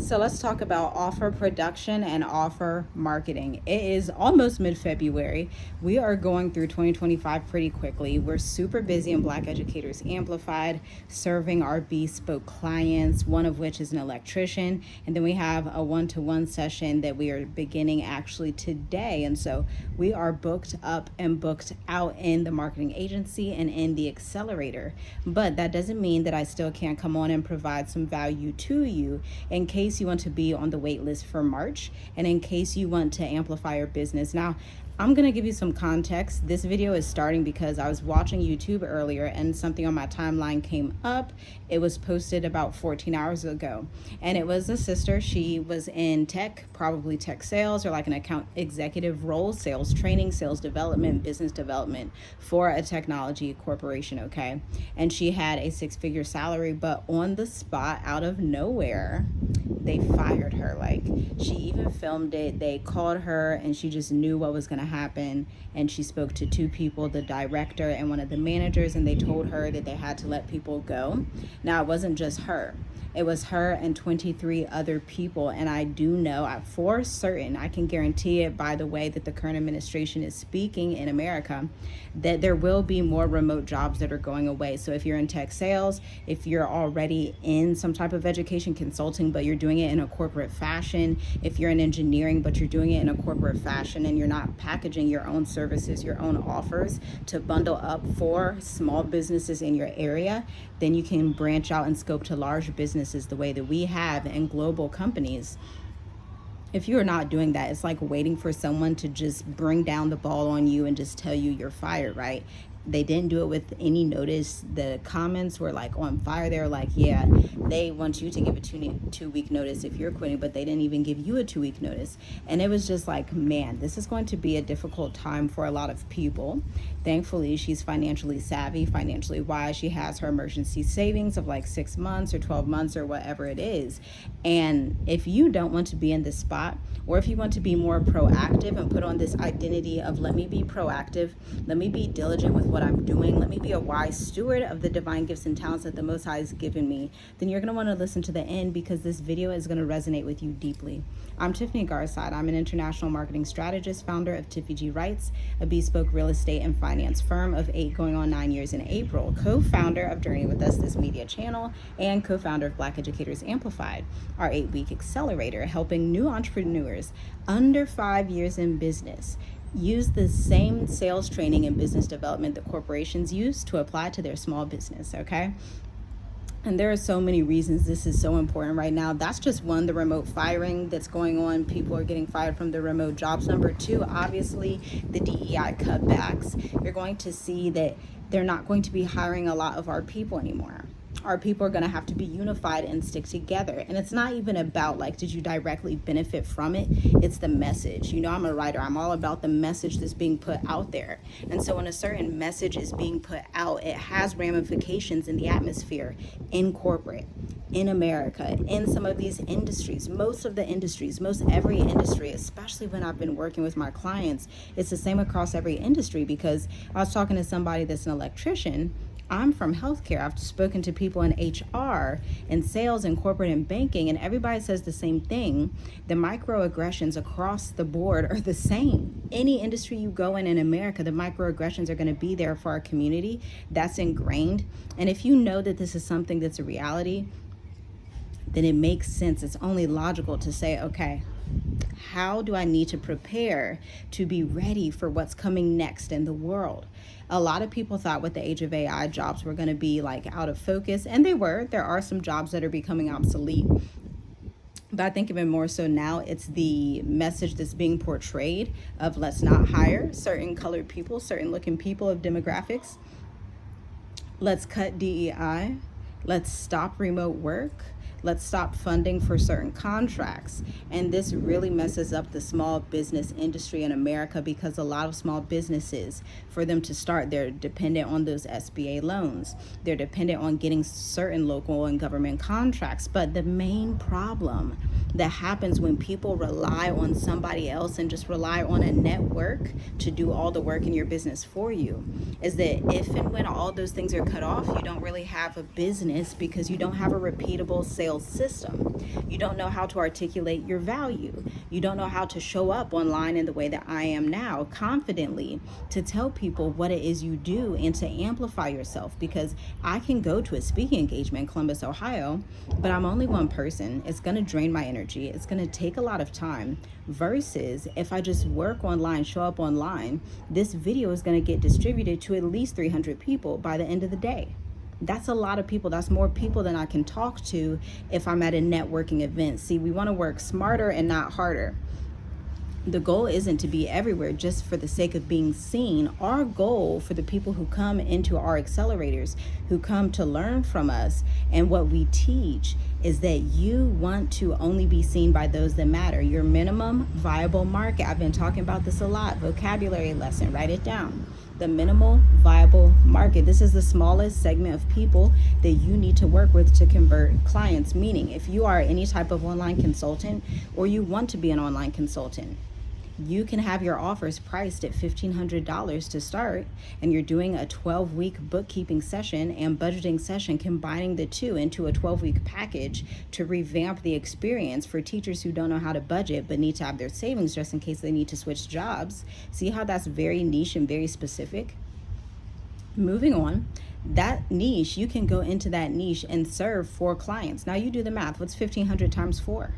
So let's talk about offer production and offer marketing. It is almost mid-February. We are going through 2025 pretty quickly. We're super busy in Black Educators Amplified, serving our bespoke clients, one of which is an electrician. And then we have a one-to-one session that we are beginning actually today. And so we are booked up and booked out in the marketing agency and in the accelerator. But that doesn't mean that I still can't come on and provide some value to you in case you want to be on the wait list for March and in case you want to amplify your business. Now, I'm going to give you some context. This video is starting because I was watching YouTube earlier and something on my timeline came up. It was posted about 14 hours ago. And it was a sister. She was in tech, probably tech sales or like an account executive role, sales training, sales development, business development for a technology corporation, okay? And she had a 6-figure salary, but on the spot, out of nowhere, they fired her. Like, she even filmed it. They called her and she just knew what was going to happen, and she spoke to 2 people, the director and one of the managers, and they told her that they had to let people go. Now, it wasn't just her. It was her and 23 other people. And I do know for certain, I can guarantee it by the way that the current administration is speaking in America, that there will be more remote jobs that are going away. So if you're in tech sales, if you're already in some type of education consulting, but you're doing it in a corporate fashion, if you're in engineering, but you're doing it in a corporate fashion and you're not packaging your own services, your own offers to bundle up for small businesses in your area, then you can branch out and scope to large businesses the way that we have in global companies. If you are not doing that, it's like waiting for someone to just bring down the ball on you and just tell you you're fired, right? They didn't do it with any notice. The comments were like on fire. They were like, yeah, they want you to give a 2-week notice if you're quitting, but they didn't even give you a 2-week notice. And it was just like, man, this is going to be a difficult time for a lot of people. Thankfully, she's financially savvy, financially wise. She has her emergency savings of like 6 months or 12 months or whatever it is. And if you don't want to be in this spot, or if you want to be more proactive and put on this identity of let me be proactive, let me be diligent with what I'm doing, let me be a wise steward of the divine gifts and talents that the Most High has given me, then you're going to want to listen to the end because this video is going to resonate with you deeply. I'm Tiffany Garside. I'm an international marketing strategist, founder of Tiffy G Writes, a bespoke real estate and finance firm of 8 going on 9 years in April, co-founder of Journey With Us, this media channel, and co-founder of Black Educators Amplified, our 8-week accelerator, helping new entrepreneurs under 5 years in business use the same sales training and business development that corporations use to apply to their small business, okay? And there are so many reasons this is so important right now. That's just one, the remote firing that's going on. People are getting fired from the remote jobs. Number 2, obviously, the DEI cutbacks. You're going to see that they're not going to be hiring a lot of our people anymore. Our people are going to have to be unified and stick together. And it's not even about like, did you directly benefit from it? It's the message. You know, I'm a writer. I'm all about the message that's being put out there. And so when a certain message is being put out, it has ramifications in the atmosphere, in corporate, in America, in some of these industries, most every industry, especially when I've been working with my clients, it's the same across every industry. Because I was talking to somebody that's an electrician. I'm from healthcare. I've spoken to people in HR and sales and corporate and banking, and everybody says the same thing. The microaggressions across the board are the same. Any industry you go in America, the microaggressions are going to be there for our community. That's ingrained. And if you know that this is something that's a reality, then it makes sense. It's only logical to say, okay, how do I need to prepare to be ready for what's coming next in the world? A lot of people thought with the age of AI, jobs were going to be like out of focus, and they were. There are some jobs that are becoming obsolete. But I think even more so now, it's the message that's being portrayed of let's not hire certain colored people, certain looking people of demographics. Let's cut DEI. Let's stop remote work. Let's stop funding for certain contracts. And this really messes up the small business industry in America, because a lot of small businesses, for them to start, they're dependent on those SBA loans. They're dependent on getting certain local and government contracts. But the main problem that happens when people rely on somebody else and just rely on a network to do all the work in your business for you is that if and when all those things are cut off, you don't really have a business, because you don't have a repeatable sales sales system. You don't know how to articulate your value. You don't know how to show up online in the way that I am now, confidently, to tell people what it is you do and to amplify yourself. Because I can go to a speaking engagement in Columbus, Ohio, but I'm only one person. It's going to drain my energy. It's going to take a lot of time. Versus if I just work online, show up online, this video is going to get distributed to at least 300 people by the end of the day. That's a lot of people. That's more people than I can talk to if I'm at a networking event. See, we want to work smarter and not harder. The goal isn't to be everywhere just for the sake of being seen. Our goal for the people who come into our accelerators, who come to learn from us and what we teach, is that you want to only be seen by those that matter. Your minimum viable market. I've been talking about this a lot. Vocabulary lesson, write it down. The minimal viable market. This is the smallest segment of people that you need to work with to convert clients. Meaning, if you are any type of online consultant or you want to be an online consultant, you can have your offers priced at $1,500 to start, and you're doing a 12-week bookkeeping session and budgeting session, combining the two into a 12-week package to revamp the experience for teachers who don't know how to budget but need to have their savings just in case they need to switch jobs. See how that's very niche and very specific? Moving on. That niche, you can go into that niche and serve 4 clients. Now you do the math. What's 1,500 times 4?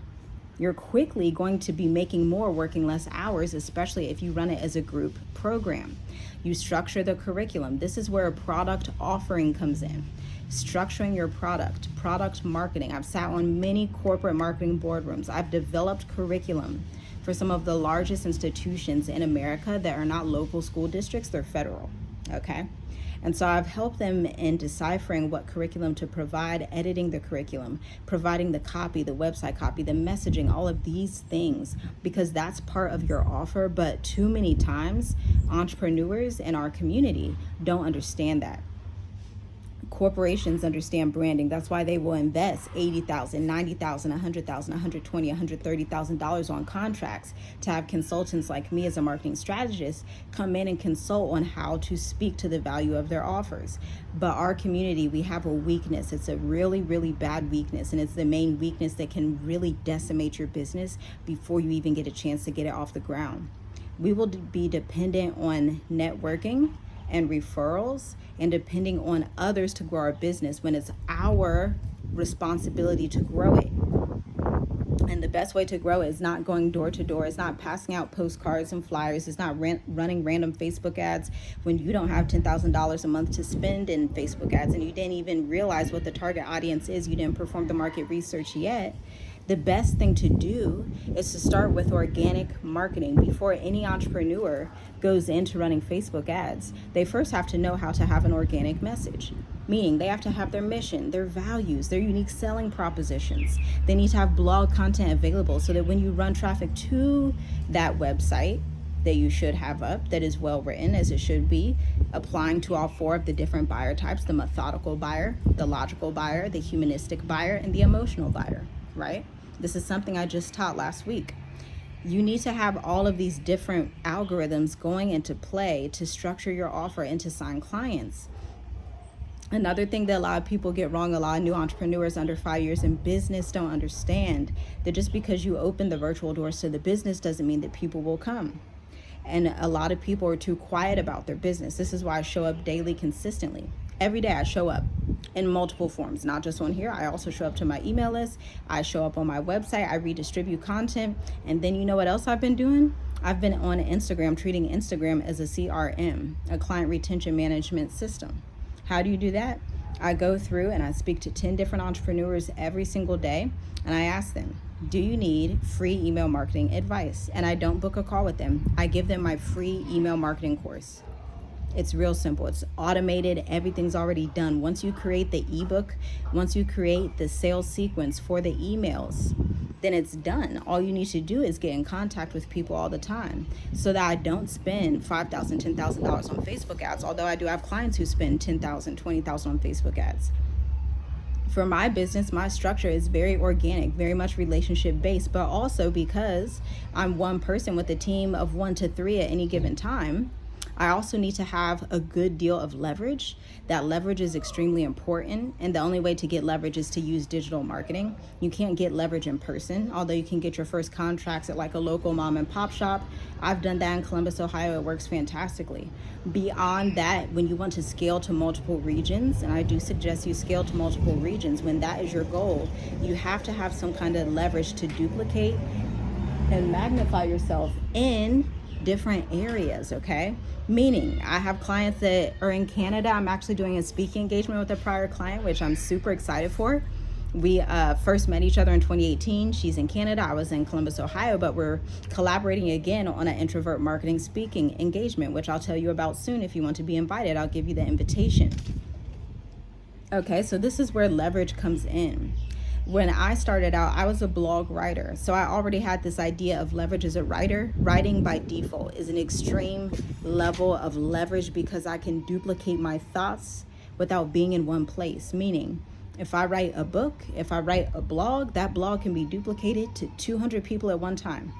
You're quickly going to be making more working less hours, especially if you run it as a group program. You structure the curriculum. This is where a product offering comes in. Structuring your product marketing. I've sat on many corporate marketing boardrooms. I've developed curriculum for some of the largest institutions in America that are not local school districts, they're federal, okay? And so I've helped them in deciphering what curriculum to provide, editing the curriculum, providing the copy, the website copy, the messaging, all of these things, because that's part of your offer. But too many times, entrepreneurs in our community don't understand that. Corporations understand branding. That's why they will invest $80,000, $90,000, $100,000, $120,000, $130,000 on contracts to have consultants like me as a marketing strategist come in and consult on how to speak to the value of their offers. But our community, we have a weakness. It's a really, really bad weakness, and it's the main weakness that can really decimate your business before you even get a chance to get it off the ground. We will be dependent on networking and referrals and depending on others to grow our business when it's our responsibility to grow it. And the best way to grow it is not going door to door. It's not passing out postcards and flyers. It's not running random Facebook ads when you don't have $10,000 a month to spend in Facebook ads and you didn't even realize what the target audience is. You didn't perform the market research yet. The best thing to do is to start with organic marketing. Before any entrepreneur goes into running Facebook ads, they first have to know how to have an organic message, meaning they have to have their mission, their values, their unique selling propositions. They need to have blog content available so that when you run traffic to that website that you should have up, that is well written as it should be, applying to all 4 of the different buyer types, the methodical buyer, the logical buyer, the humanistic buyer, and the emotional buyer, right? This is something I just taught last week. You need to have all of these different algorithms going into play to structure your offer and to sign clients. Another thing that a lot of people get wrong, a lot of new entrepreneurs under 5 years in business don't understand that just because you open the virtual doors to the business doesn't mean that people will come. And a lot of people are too quiet about their business. This is why I show up daily consistently. Every day I show up in multiple forms, not just on here. I also show up to my email list. I show up on my website. I redistribute content. And then you know what else I've been doing? I've been on Instagram, treating Instagram as a CRM, a client retention management system. How do you do that? I go through and I speak to 10 different entrepreneurs every single day. And I ask them, do you need free email marketing advice? And I don't book a call with them. I give them my free email marketing course. It's real simple. It's automated. Everything's already done. Once you create the ebook, once you create the sales sequence for the emails, then it's done. All you need to do is get in contact with people all the time so that I don't spend $5,000, $10,000 on Facebook ads, although I do have clients who spend $10,000, $20,000 on Facebook ads. For my business, my structure is very organic, very much relationship based, but also because I'm one person with a team of 1 to 3 at any given time, I also need to have a good deal of leverage. That leverage is extremely important, and the only way to get leverage is to use digital marketing. You can't get leverage in person, although you can get your first contracts at like a local mom and pop shop. I've done that in Columbus, Ohio. It works fantastically. Beyond that, when you want to scale to multiple regions, and I do suggest you scale to multiple regions, when that is your goal, you have to have some kind of leverage to duplicate and magnify yourself in different areas, okay? Meaning, I have clients that are in Canada. I'm actually doing a speaking engagement with a prior client, which I'm super excited for. We first met each other in 2018. She's in Canada. I was in Columbus, Ohio, but we're collaborating again on an introvert marketing speaking engagement, which I'll tell you about soon. If you want to be invited, I'll give you the invitation. Okay, so this is where leverage comes in. When I started out, I was a blog writer. So I already had this idea of leverage as a writer. Writing by default is an extreme level of leverage because I can duplicate my thoughts without being in one place. Meaning, if I write a book, if I write a blog, that blog can be duplicated to 200 people at one time.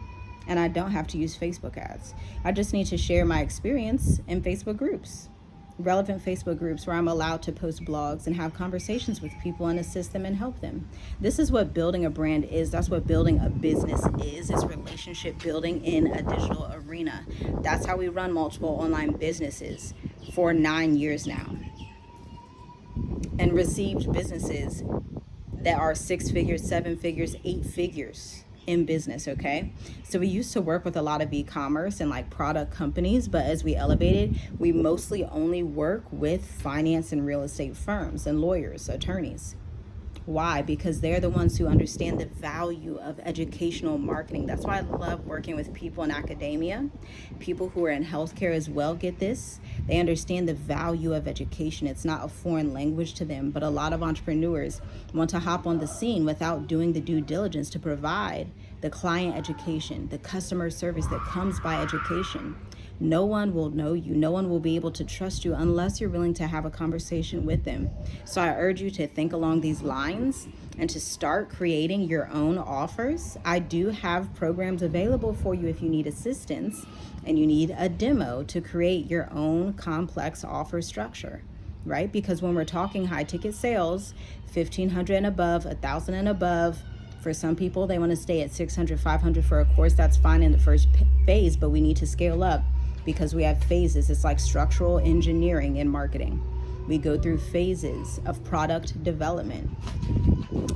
And I don't have to use Facebook ads. I just need to share my experience in Facebook groups. Relevant Facebook groups where I'm allowed to post blogs and have conversations with people and assist them and help them. This is what building a brand is. That's what building a business is. It's relationship building in a digital arena. That's how we run multiple online businesses for 9 years now, and received businesses that are 6 figures, 7 figures, 8 figures in business, okay? So we used to work with a lot of e-commerce and like product companies, but as we elevated, we mostly only work with finance and real estate firms and lawyers, attorneys. Why? Because they're the ones who understand the value of educational marketing. That's why I love working with people in academia. People who are in healthcare as well get this. They understand the value of education. It's not a foreign language to them, but a lot of entrepreneurs want to hop on the scene without doing the due diligence to provide the client education, the customer service that comes by education. No one will know you. No one will be able to trust you unless you're willing to have a conversation with them. So I urge you to think along these lines and to start creating your own offers. I do have programs available for you if you need assistance and you need a demo to create your own complex offer structure, right? Because when we're talking high ticket sales, 1,500 and above, 1,000 and above, for some people, they want to stay at 600, 500 for a course. That's fine in the first phase, but we need to scale up because we have phases. It's like structural engineering in marketing. We go through phases of product development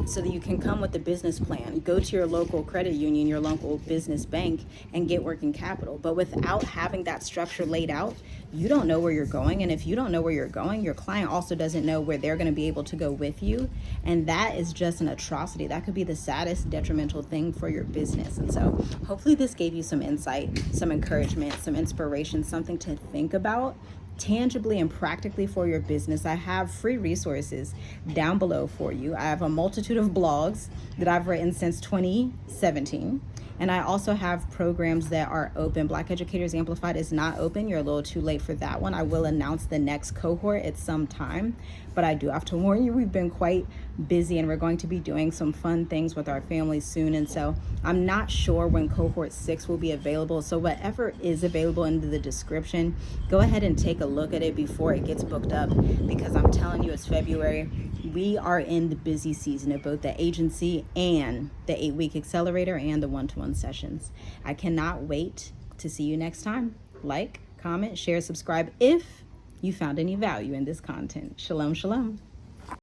so that you can come with a business plan. Go to your local credit union, your local business bank, and get working capital. But without having that structure laid out, you don't know where you're going. And if you don't know where you're going, your client also doesn't know where they're going to be able to go with you. And that is just an atrocity. That could be the saddest detrimental thing for your business. And so hopefully this gave you some insight, some encouragement, some inspiration, something to think about tangibly and practically for your business. I have free resources down below for you. I have a multitude of blogs that I've written since 2017. And I also have programs that are open. Black Educators Amplified is not open. You're a little too late for that one. I will announce the next cohort at some time, but I do have to warn you, we've been quite busy and we're going to be doing some fun things with our families soon. And so I'm not sure when cohort 6 will be available. So whatever is available in the description, go ahead and take a look at it before it gets booked up, because I'm telling you, it's February. We are in the busy season of both the agency and the 8-week accelerator and the one-to-one sessions. I cannot wait to see you next time. Like, comment, share, subscribe if you found any value in this content. Shalom, shalom.